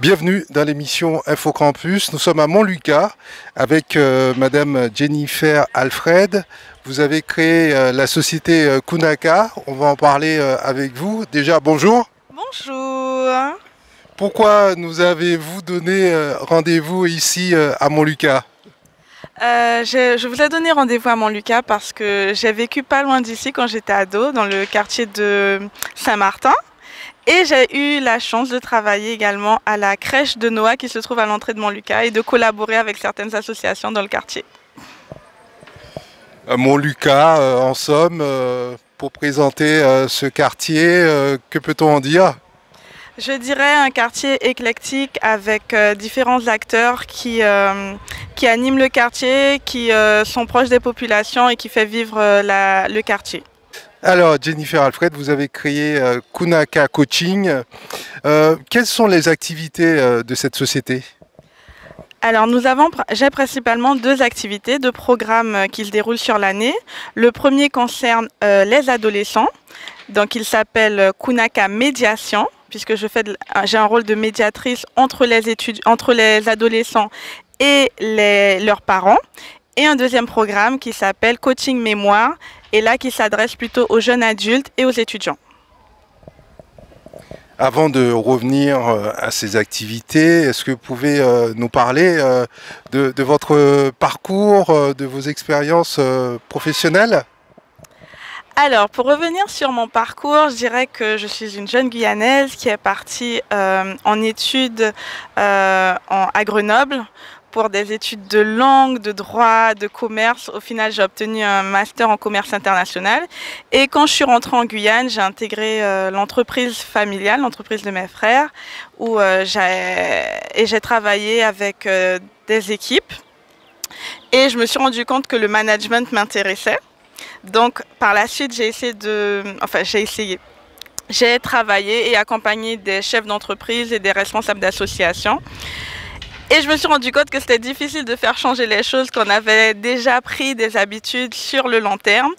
Bienvenue dans l'émission Info Campus. Nous sommes à Montlucas avec Madame Jennifer Alfred. Vous avez créé la société Kunaka. On va en parler avec vous. Déjà, bonjour. Bonjour. Pourquoi nous avez-vous donné rendez-vous ici à Montlucas? Je vous ai donné rendez-vous à Montlucas parce que j'ai vécu pas loin d'ici quand j'étais ado, dans le quartier de Saint-Martin. Et j'ai eu la chance de travailler également à la crèche de Noah qui se trouve à l'entrée de Montlucas et de collaborer avec certaines associations dans le quartier. Montlucas, en somme, pour présenter ce quartier, que peut-on en dire? Je dirais un quartier éclectique avec différents acteurs qui animent le quartier, qui sont proches des populations et qui fait vivre le quartier. Alors, Jennifer Alfred, vous avez créé Kunaka Coaching. Quelles sont les activités de cette société? Alors, j'ai principalement deux activités, deux programmes qui se déroulent sur l'année. Le premier concerne les adolescents. Donc, il s'appelle Kunaka Médiation, puisque j'ai un rôle de médiatrice entre les adolescents et leurs parents. Et un deuxième programme qui s'appelle Coaching Mémoire, et là qui s'adresse plutôt aux jeunes adultes et aux étudiants. Avant de revenir à ces activités, est-ce que vous pouvez nous parler de votre parcours, de vos expériences professionnelles? Alors, pour revenir sur mon parcours, je dirais que je suis une jeune Guyanaise qui est partie en études à Grenoble pour des études de langue, de droit, de commerce. Au final, j'ai obtenu un master en commerce international. Et quand je suis rentrée en Guyane, j'ai intégré l'entreprise familiale, l'entreprise de mes frères, où j'ai travaillé avec des équipes. Et je me suis rendu compte que le management m'intéressait. Donc, par la suite, j'ai travaillé et accompagné des chefs d'entreprise et des responsables d'associations. Et je me suis rendu compte que c'était difficile de faire changer les choses, qu'on avait déjà pris des habitudes sur le long terme.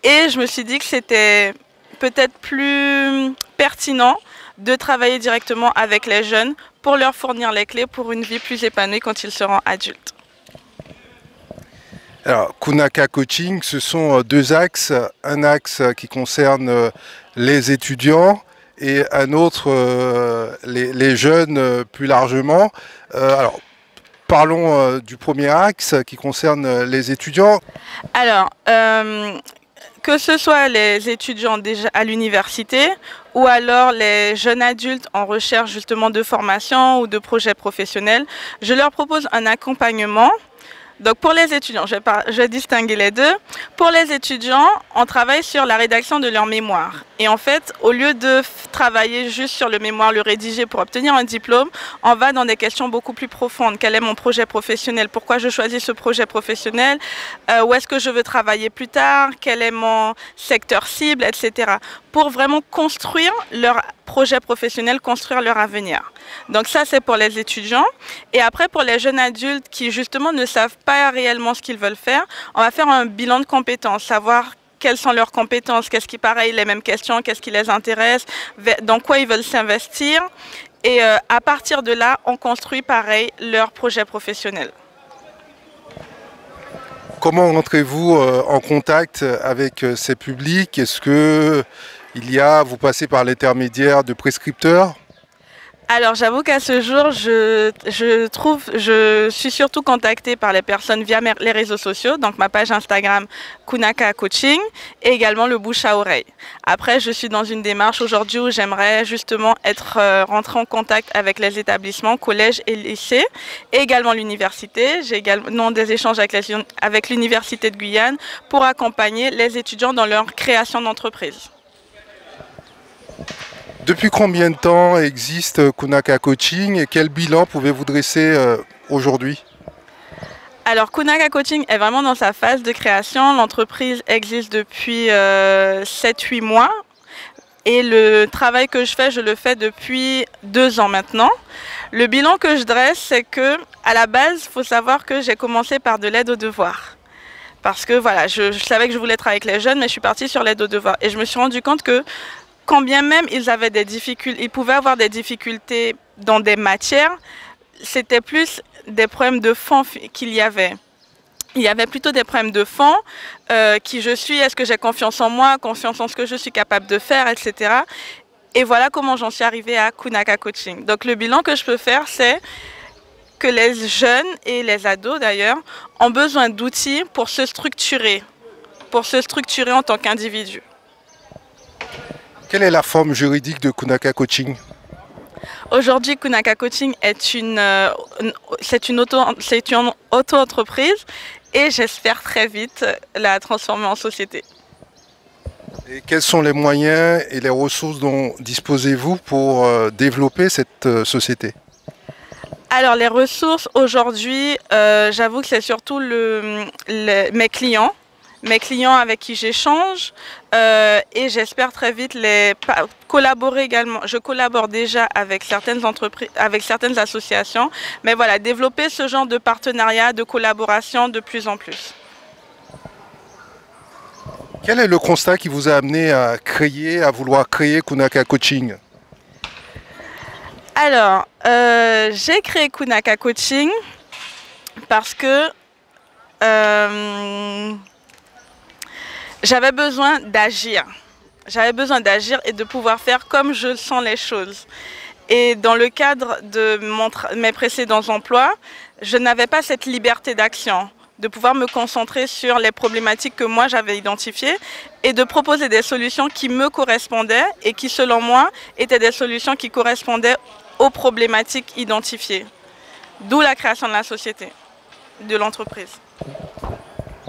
Et je me suis dit que c'était peut-être plus pertinent de travailler directement avec les jeunes pour leur fournir les clés pour une vie plus épanouie quand ils seront adultes. Alors, Kunaka Coaching, ce sont deux axes. Un axe qui concerne les étudiants et un autre, les jeunes plus largement. Alors, parlons du premier axe qui concerne les étudiants. Alors, que ce soit les étudiants déjà à l'université ou alors les jeunes adultes en recherche justement de formation ou de projets professionnels, je leur propose un accompagnement. Donc pour les étudiants, je vais distinguer les deux. Pour les étudiants, on travaille sur la rédaction de leur mémoire. Et en fait, au lieu de travailler juste sur le mémoire, le rédiger pour obtenir un diplôme, on va dans des questions beaucoup plus profondes. Quel est mon projet professionnel? Pourquoi je choisis ce projet professionnel? Où est-ce que je veux travailler plus tard? Quel est mon secteur cible, etc. Pour vraiment construire leur projet professionnel, construire leur avenir. Donc ça, c'est pour les étudiants. Et après, pour les jeunes adultes qui, justement, ne savent pas réellement ce qu'ils veulent faire, on va faire un bilan de compétences, savoir quelles sont leurs compétences, qu'est-ce qui, pareil, les mêmes questions, qu'est-ce qui les intéresse, dans quoi ils veulent s'investir. Et à partir de là, on construit, pareil, leur projet professionnel. Comment entrez-vous en contact avec ces publics? Est-ce que vous passez par l'intermédiaire de prescripteurs? Alors j'avoue qu'à ce jour, je suis surtout contactée par les personnes via les réseaux sociaux, donc ma page Instagram Kunaka Coaching et également le bouche à oreille. Après, je suis dans une démarche aujourd'hui où j'aimerais justement rentrer en contact avec les établissements, collèges et lycées et également l'université. J'ai également des échanges avec l'université de Guyane pour accompagner les étudiants dans leur création d'entreprise. Depuis combien de temps existe Kunaka Coaching et quel bilan pouvez-vous dresser aujourd'hui? Alors, Kunaka Coaching est vraiment dans sa phase de création. L'entreprise existe depuis 7-8 mois. Et le travail que je fais, je le fais depuis 2 ans maintenant. Le bilan que je dresse, c'est que, à la base, il faut savoir que j'ai commencé par de l'aide aux devoirs. Parce que voilà, je savais que je voulais travailler avec les jeunes, mais je suis partie sur l'aide aux devoirs. Et je me suis rendu compte que quand bien même ils avaient des difficultés, ils pouvaient avoir des difficultés dans des matières, c'était plus des problèmes de fond qu'il y avait. Il y avait plutôt des problèmes de fond, qui je suis, est-ce que j'ai confiance en moi, confiance en ce que je suis capable de faire, etc. Et voilà comment j'en suis arrivée à Kunaka Coaching. Donc le bilan que je peux faire, c'est que les jeunes et les ados d'ailleurs ont besoin d'outils pour se structurer en tant qu'individu. Quelle est la forme juridique de Kunaka Coaching? Aujourd'hui, Kunaka Coaching est une auto-entreprise et j'espère très vite la transformer en société. Et quels sont les moyens et les ressources dont disposez-vous pour développer cette société? Alors les ressources aujourd'hui, j'avoue que c'est surtout mes clients avec qui j'échange et j'espère très vite collaborer également. Je collabore déjà avec certaines entreprises, avec certaines associations, mais voilà, développer ce genre de partenariat, de collaboration de plus en plus. Quel est le constat qui vous a amené à vouloir créer Kunaka Coaching? Alors, j'ai créé Kunaka Coaching parce que j'avais besoin d'agir. J'avais besoin d'agir et de pouvoir faire comme je sens les choses. Et dans le cadre de mes précédents emplois, je n'avais pas cette liberté d'action, de pouvoir me concentrer sur les problématiques que moi j'avais identifiées et de proposer des solutions qui me correspondaient et qui, selon moi, étaient des solutions qui correspondaient aux problématiques identifiées. D'où la création de la société, de l'entreprise.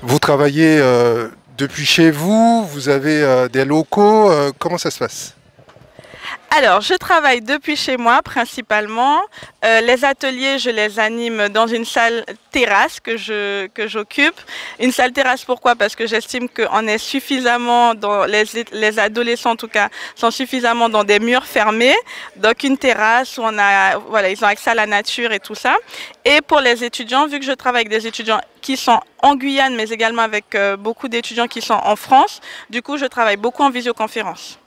Vous travaillez depuis chez vous, vous avez des locaux, comment ça se passe? Alors, je travaille depuis chez moi principalement. Les ateliers, je les anime dans une salle terrasse que j'occupe. Une salle terrasse, pourquoi? Parce que j'estime qu'on est suffisamment, les adolescents en tout cas, sont suffisamment dans des murs fermés. Donc une terrasse où ils ont accès à la nature et tout ça. Et pour les étudiants, vu que je travaille avec des étudiants qui sont en Guyane, mais également avec beaucoup d'étudiants qui sont en France, du coup, je travaille beaucoup en visioconférence.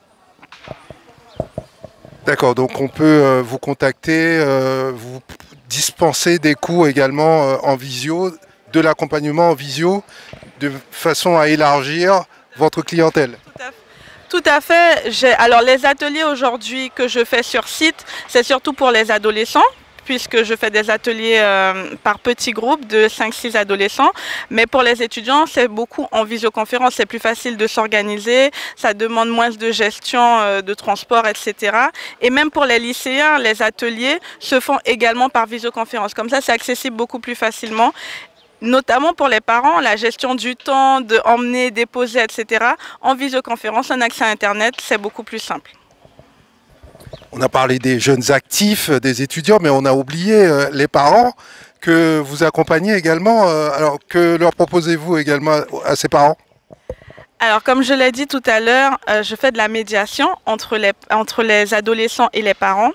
D'accord, donc on peut vous contacter, vous dispenser des cours également en visio, de l'accompagnement en visio, de façon à élargir votre clientèle. Tout à fait. Alors les ateliers aujourd'hui que je fais sur site, c'est surtout pour les adolescents, puisque je fais des ateliers par petits groupes de 5-6 adolescents. Mais pour les étudiants, c'est beaucoup en visioconférence. C'est plus facile de s'organiser, ça demande moins de gestion de transport, etc. Et même pour les lycéens, les ateliers se font également par visioconférence. Comme ça, c'est accessible beaucoup plus facilement. Notamment pour les parents, la gestion du temps, de emmener, déposer, etc. En visioconférence, un accès à Internet, c'est beaucoup plus simple. On a parlé des jeunes actifs, des étudiants, mais on a oublié les parents que vous accompagnez également. Alors, que leur proposez-vous également à ces parents? Alors, comme je l'ai dit tout à l'heure, je fais de la médiation entre les adolescents et les parents.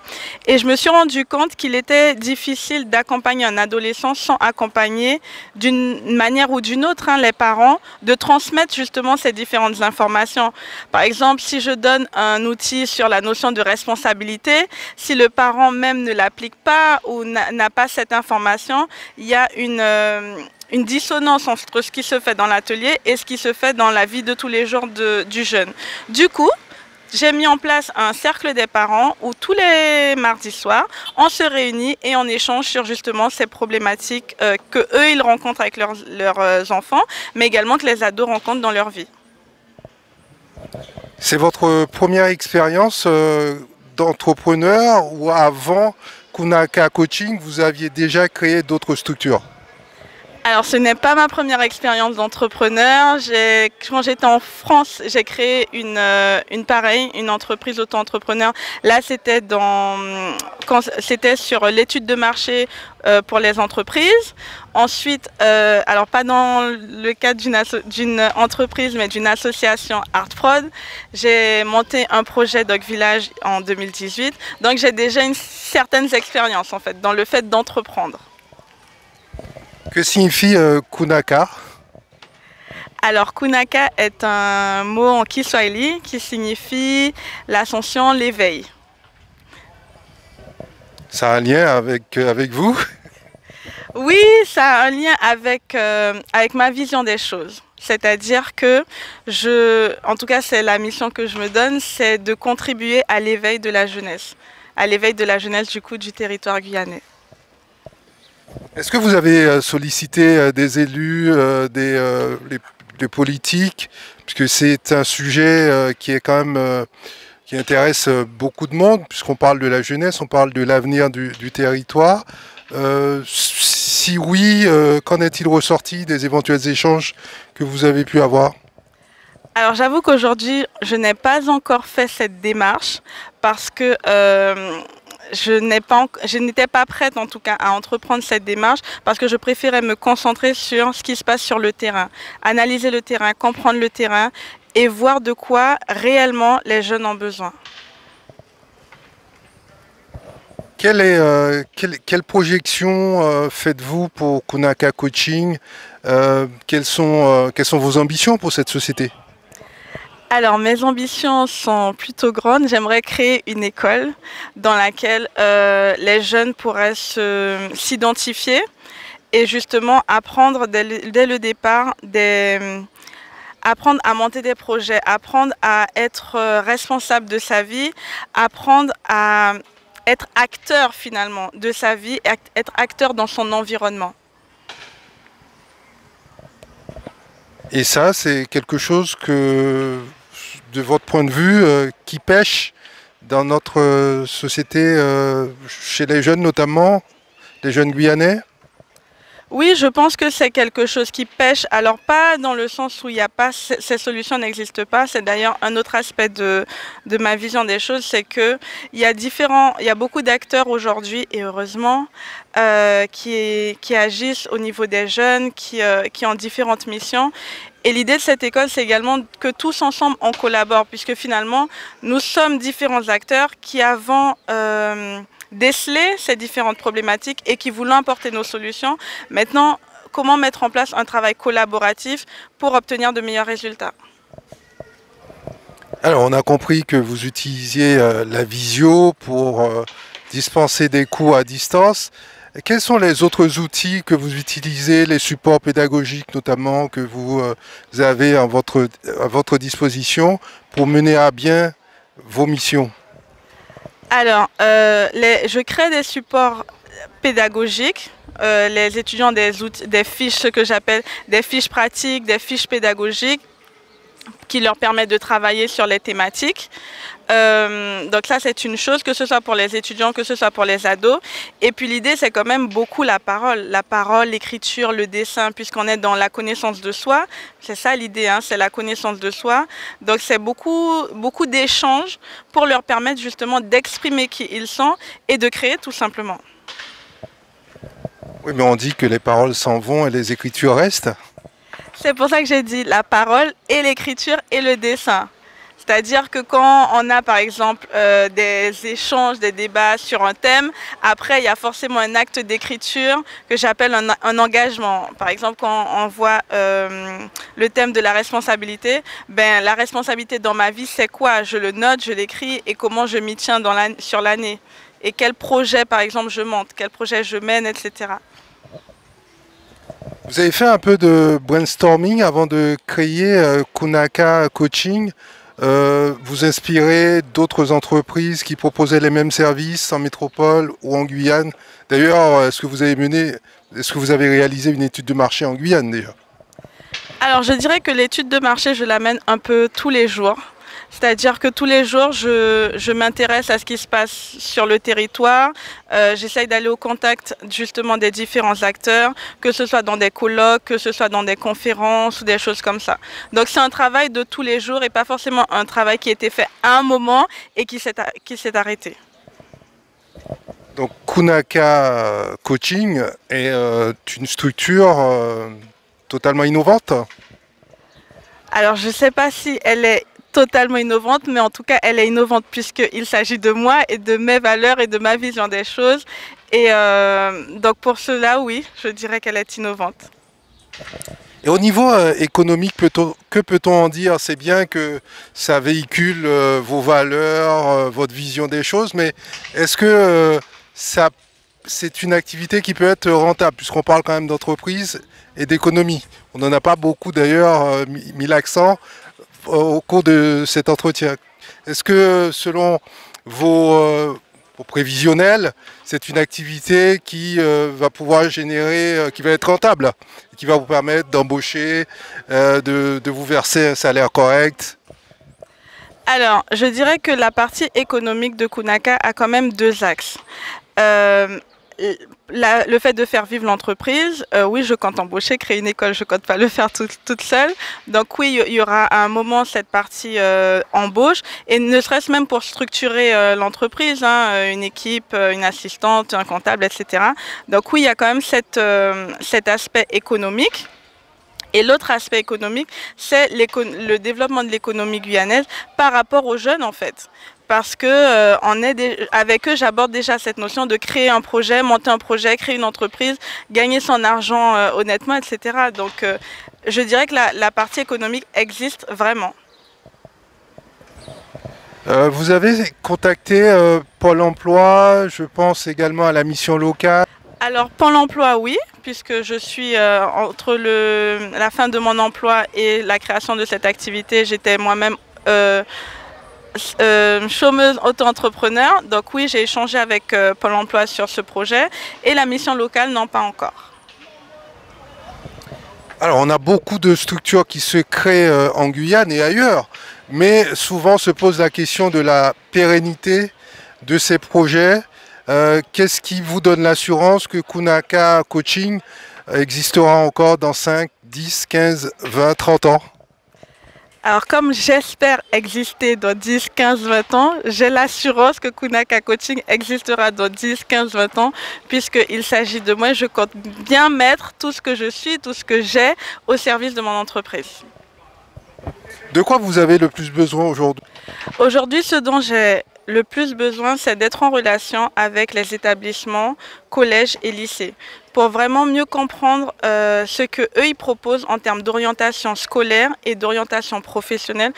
Et je me suis rendu compte qu'il était difficile d'accompagner un adolescent sans accompagner d'une manière ou d'une autre les parents, de transmettre justement ces différentes informations. Par exemple, si je donne un outil sur la notion de responsabilité, si le parent même ne l'applique pas ou n'a pas cette information, il y a une dissonance entre ce qui se fait dans l'atelier et ce qui se fait dans la vie de tous les jours du jeune. Du coup, j'ai mis en place un cercle des parents où tous les mardis soirs, on se réunit et on échange sur justement ces problématiques que eux ils rencontrent avec leurs enfants, mais également que les ados rencontrent dans leur vie. C'est votre première expérience d'entrepreneur ou avant Kunaka Coaching, vous aviez déjà créé d'autres structures? Alors, ce n'est pas ma première expérience d'entrepreneur. Quand j'étais en France, j'ai créé une entreprise auto-entrepreneur. Là, c'était sur l'étude de marché pour les entreprises. Ensuite, alors pas dans le cadre d'une entreprise, mais d'une association ArtProd, j'ai monté un projet Dog Village en 2018. Donc, j'ai déjà certaines expériences en fait dans le fait d'entreprendre. Que signifie Kunaka? Alors, Kunaka est un mot en Kiswahili qui signifie l'ascension, l'éveil. Ça a un lien avec vous? Oui, ça a un lien avec ma vision des choses. C'est-à-dire que en tout cas, c'est la mission que je me donne, c'est de contribuer à l'éveil de la jeunesse du coup du territoire guyanais. Est-ce que vous avez sollicité des élus, des politiques, puisque c'est un sujet qui est quand même qui intéresse beaucoup de monde, puisqu'on parle de la jeunesse, on parle de l'avenir du territoire. Si oui, qu'en est-il ressorti des éventuels échanges que vous avez pu avoir? Alors j'avoue qu'aujourd'hui, je n'ai pas encore fait cette démarche parce que je n'étais pas prête en tout cas à entreprendre cette démarche parce que je préférais me concentrer sur ce qui se passe sur le terrain, analyser le terrain, comprendre le terrain et voir de quoi réellement les jeunes ont besoin. Quelle projection faites-vous pour Kunaka Coaching? Quelles sont vos ambitions pour cette société? Alors, mes ambitions sont plutôt grandes. J'aimerais créer une école dans laquelle les jeunes pourraient s'identifier et justement apprendre dès le départ apprendre à monter des projets, apprendre à être responsable de sa vie, apprendre à être acteur finalement de sa vie, être acteur dans son environnement. Et ça, c'est quelque chose que, de votre point de vue, qui pêche dans notre société, chez les jeunes notamment, les jeunes Guyanais? Oui, je pense que c'est quelque chose qui pêche. Alors pas dans le sens où il n'y a pas, ces solutions n'existent pas. C'est d'ailleurs un autre aspect de ma vision des choses, c'est que il y a beaucoup d'acteurs aujourd'hui et heureusement qui agissent au niveau des jeunes, qui ont différentes missions. Et l'idée de cette école, c'est également que tous ensemble on collabore, puisque finalement nous sommes différents acteurs qui avons déceler ces différentes problématiques et qui voulons apporter nos solutions. Maintenant, comment mettre en place un travail collaboratif pour obtenir de meilleurs résultats? Alors, on a compris que vous utilisiez la visio pour dispenser des cours à distance. Quels sont les autres outils que vous utilisez, les supports pédagogiques notamment, que vous avez à votre disposition pour mener à bien vos missions? Alors, je crée des supports pédagogiques. Les étudiants ont des fiches, ce que j'appelle des fiches pratiques, des fiches pédagogiques qui leur permettent de travailler sur les thématiques. Donc ça, c'est une chose, que ce soit pour les étudiants, que ce soit pour les ados. Et puis l'idée, c'est quand même beaucoup la parole, l'écriture, le dessin, puisqu'on est dans la connaissance de soi. C'est ça l'idée, hein, c'est la connaissance de soi. Donc c'est beaucoup d'échanges pour leur permettre justement d'exprimer qui ils sont et de créer tout simplement. Oui, mais on dit que les paroles s'en vont et les écritures restent. C'est pour ça que j'ai dit la parole et l'écriture et le dessin. C'est-à-dire que quand on a par exemple des échanges, des débats sur un thème, après il y a forcément un acte d'écriture que j'appelle un engagement. Par exemple, quand on voit le thème de la responsabilité, ben, la responsabilité dans ma vie c'est quoi? Je le note, je l'écris et comment je m'y tiens sur l'année. Et quel projet par exemple je monte, quel projet je mène, etc. Vous avez fait un peu de brainstorming avant de créer Kunaka Coaching. Vous inspirez d'autres entreprises qui proposaient les mêmes services en métropole ou en Guyane. D'ailleurs, est-ce que vous avez réalisé une étude de marché en Guyane déjà? Alors je dirais que l'étude de marché, je la mène un peu tous les jours. C'est-à-dire que tous les jours, je m'intéresse à ce qui se passe sur le territoire. J'essaye d'aller au contact justement des différents acteurs, que ce soit dans des colloques, que ce soit dans des conférences ou des choses comme ça. Donc c'est un travail de tous les jours et pas forcément un travail qui a été fait à un moment et qui s'est arrêté. Donc Kunaka Coaching est une structure totalement innovante. Alors je ne sais pas si elle est totalement innovante, mais en tout cas, elle est innovante puisqu'il s'agit de moi et de mes valeurs et de ma vision des choses. Et donc pour cela, oui, je dirais qu'elle est innovante. Et au niveau économique, que peut-on en dire? C'est bien que ça véhicule vos valeurs, votre vision des choses, mais est-ce que c'est une activité qui peut être rentable, puisqu'on parle quand même d'entreprise et d'économie. On n'en a pas beaucoup d'ailleurs mis l'accent au cours de cet entretien. Est-ce que selon vos prévisionnels, c'est une activité qui va pouvoir générer, qui va être rentable, qui va vous permettre d'embaucher, de vous verser un salaire correct? Alors, je dirais que la partie économique de Kunaka a quand même deux axes. Euh, le fait de faire vivre l'entreprise, oui, je compte embaucher, créer une école, je compte pas le faire toute seule. Donc oui, il y aura à un moment cette partie embauche, et ne serait-ce même pour structurer l'entreprise, hein, une équipe, une assistante, un comptable, etc. Donc oui, il y a quand même cet aspect économique. Et l'autre aspect économique, c'est le développement de l'économie guyanaise par rapport aux jeunes, en fait. Parce que avec eux, j'aborde déjà cette notion de créer un projet, monter un projet, créer une entreprise, gagner son argent honnêtement, etc. Donc, je dirais que la partie économique existe vraiment. Vous avez contacté Pôle emploi, je pense également à la mission locale. Alors, Pôle emploi, oui, puisque je suis entre la fin de mon emploi et la création de cette activité, j'étais moi-même chômeuse auto-entrepreneur. Donc oui, j'ai échangé avec Pôle emploi sur ce projet, et la mission locale, non, pas encore. Alors, on a beaucoup de structures qui se créent en Guyane et ailleurs, mais souvent se pose la question de la pérennité de ces projets. Qu'est-ce qui vous donne l'assurance que Kunaka Coaching existera encore dans 5, 10, 15, 20, 30 ans? Alors, comme j'espère exister dans 10, 15, 20 ans, j'ai l'assurance que Kunaka Coaching existera dans 10, 15, 20 ans, puisqu'il s'agit de moi. Je compte bien mettre tout ce que je suis, tout ce que j'ai au service de mon entreprise. De quoi vous avez le plus besoin aujourd'hui? Aujourd'hui, ce dont j'ai le plus besoin, c'est d'être en relation avec les établissements, collèges et lycées, pour vraiment mieux comprendre ce que eux ils proposent en termes d'orientation scolaire et d'orientation professionnelle,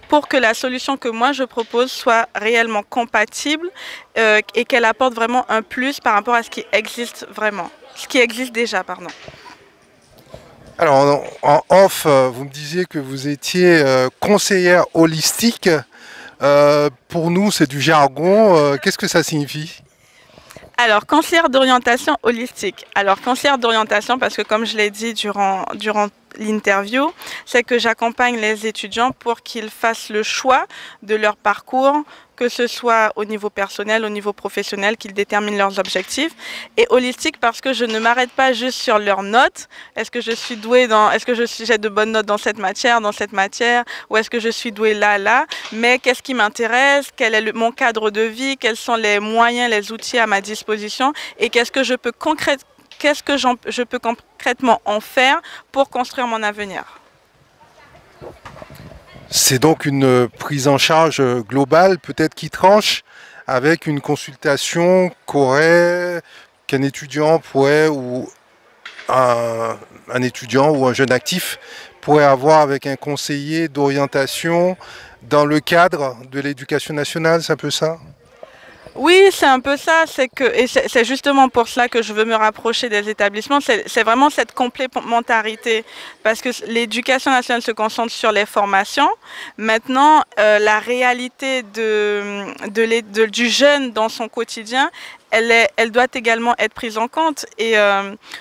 pour que la solution que moi je propose soit réellement compatible et qu'elle apporte vraiment un plus par rapport à ce qui existe vraiment, ce qui existe déjà, pardon. Alors en off, vous me disiez que vous étiez conseillère holistique. Pour nous, c'est du jargon. Qu'est-ce que ça signifie? Alors, conseillère d'orientation holistique. Alors, conseillère d'orientation, parce que comme je l'ai dit durant l'interview, c'est que j'accompagne les étudiants pour qu'ils fassent le choix de leur parcours, que ce soit au niveau personnel, au niveau professionnel, qu'ils déterminent leurs objectifs. Et holistique parce que je ne m'arrête pas juste sur leurs notes. Est-ce que je suis douée est-ce que j'ai de bonnes notes dans cette matière, ou est-ce que je suis douée là, mais qu'est-ce qui m'intéresse, quel est mon cadre de vie, quels sont les moyens, les outils à ma disposition, et qu'est-ce que je peux concrètement en faire pour construire mon avenir. C'est donc une prise en charge globale, peut-être qui tranche, avec une consultation qu'un étudiant pourrait, ou un étudiant ou un jeune actif pourrait avoir avec un conseiller d'orientation dans le cadre de l'éducation nationale, c'est un peu ça? Oui, c'est un peu ça. C'est justement pour cela que je veux me rapprocher des établissements. C'est vraiment cette complémentarité, parce que l'éducation nationale se concentre sur les formations. Maintenant, la réalité du jeune dans son quotidien, elle doit également être prise en compte. Et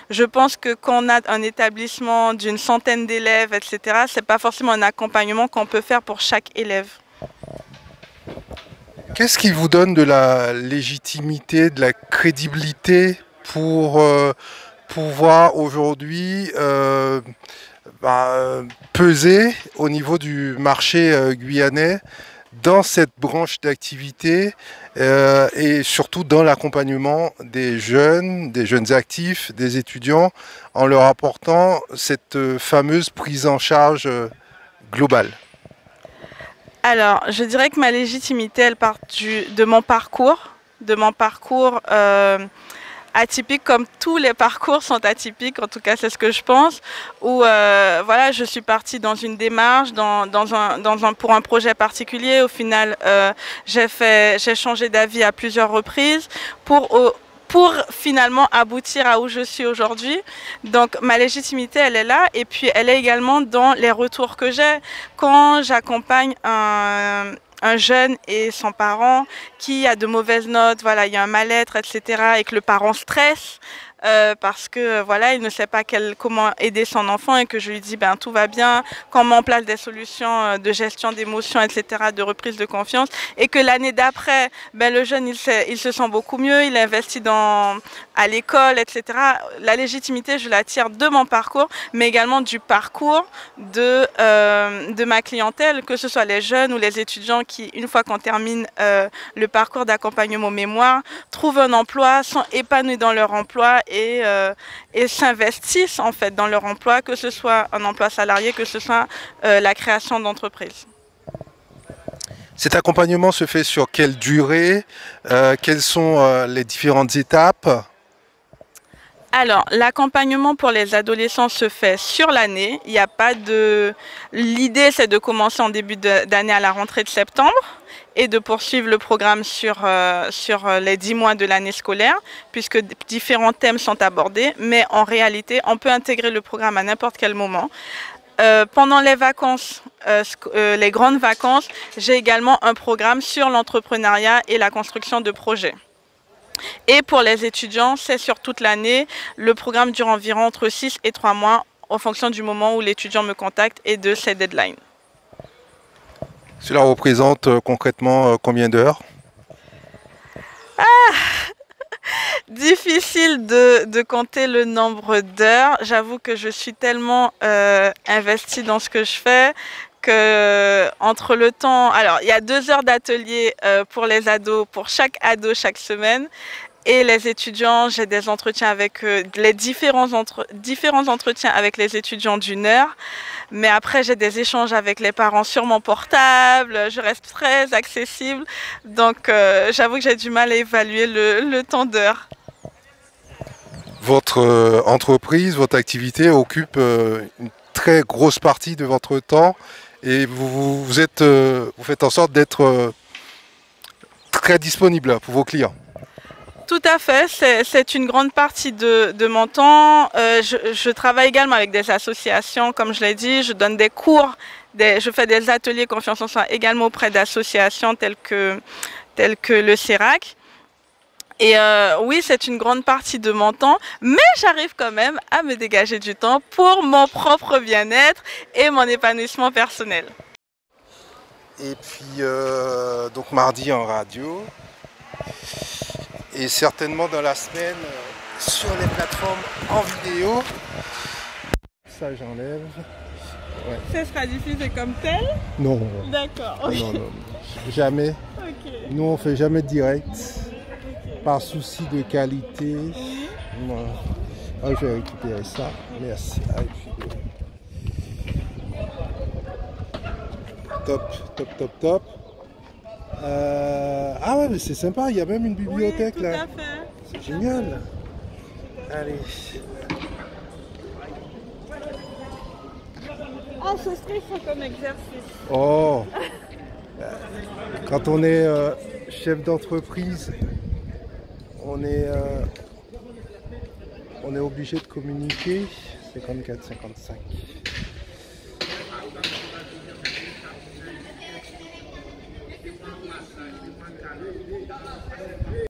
je pense que quand on a un établissement d'une centaine d'élèves, etc., c'est pas forcément un accompagnement qu'on peut faire pour chaque élève. Qu'est-ce qui vous donne de la légitimité, de la crédibilité pour pouvoir aujourd'hui peser au niveau du marché guyanais dans cette branche d'activité et surtout dans l'accompagnement des jeunes actifs, des étudiants, en leur apportant cette fameuse prise en charge globale? Alors, je dirais que ma légitimité, elle part de mon parcours, atypique, comme tous les parcours sont atypiques, en tout cas c'est ce que je pense, où voilà, je suis partie dans une démarche, pour un projet particulier. Au final, j'ai changé d'avis à plusieurs reprises pour pour finalement aboutir à où je suis aujourd'hui. Donc ma légitimité, elle est là, et puis elle est également dans les retours que j'ai. Quand j'accompagne un jeune et son parent qui a de mauvaises notes, voilà, il y a un mal-être, etc., et que le parent stresse, parce que voilà, il ne sait pas comment aider son enfant, et que je lui dis ben tout va bien, qu'on met en place des solutions de gestion d'émotions, etc., de reprise de confiance, et que l'année d'après, ben le jeune il se sent beaucoup mieux, il investit à l'école, etc. La légitimité, je la tire de mon parcours, mais également du parcours de ma clientèle, que ce soit les jeunes ou les étudiants qui, une fois qu'on termine le parcours d'accompagnement mémoire, trouvent un emploi, sont épanouis dans leur emploi et s'investissent en fait dans leur emploi, que ce soit un emploi salarié, que ce soit la création d'entreprises. Cet accompagnement se fait sur quelle durée? Quelles sont les différentes étapes? Alors, l'accompagnement pour les adolescents se fait sur l'année. Il n'y a pas de... L'idée, c'est de commencer en début d'année à la rentrée de septembre et de poursuivre le programme sur les 10 mois de l'année scolaire, puisque différents thèmes sont abordés. Mais en réalité, on peut intégrer le programme à n'importe quel moment. Pendant les vacances, les grandes vacances, j'ai également un programme sur l'entrepreneuriat et la construction de projets. Et pour les étudiants, c'est sur toute l'année. Le programme dure environ entre 6 et 3 mois en fonction du moment où l'étudiant me contacte et de ses deadlines. Cela représente concrètement combien d'heures? Difficile de compter le nombre d'heures. J'avoue que je suis tellement investie dans ce que je fais que entre le temps... Alors, il y a 2 heures d'atelier pour les ados, pour chaque ado chaque semaine. Et les étudiants, j'ai des entretiens avec les différents entretiens avec les étudiants d'1 heure. Mais après, j'ai des échanges avec les parents sur mon portable. Je reste très accessible. Donc, j'avoue que j'ai du mal à évaluer le temps d'heure. Votre entreprise, votre activité occupe une très grosse partie de votre temps et vous faites en sorte d'être très disponible pour vos clients. Tout à fait, c'est une grande partie de mon temps. Je travaille également avec des associations, comme je l'ai dit, je donne des cours, je fais des ateliers confiance en soi également auprès d'associations telles que le CERAC. Et oui, c'est une grande partie de mon temps, mais j'arrive quand même à me dégager du temps pour mon propre bien-être et mon épanouissement personnel. Et puis, donc mardi en radio. Et certainement dans la semaine sur les plateformes en vidéo. Ça j'enlève. Ouais. Ça sera diffusé comme tel? Non. D'accord. Non, non, jamais. Okay. Nous on fait jamais de direct. Okay. Par souci de qualité. Non. Ah, je vais récupérer ça. Merci. Ah, puis, top. Ah ouais, mais c'est sympa, il y a même une bibliothèque oui, là. C'est génial. Allez. Oh, c'est stressant comme exercice. Oh. Quand on est chef d'entreprise, on est obligé de communiquer. 54, 55.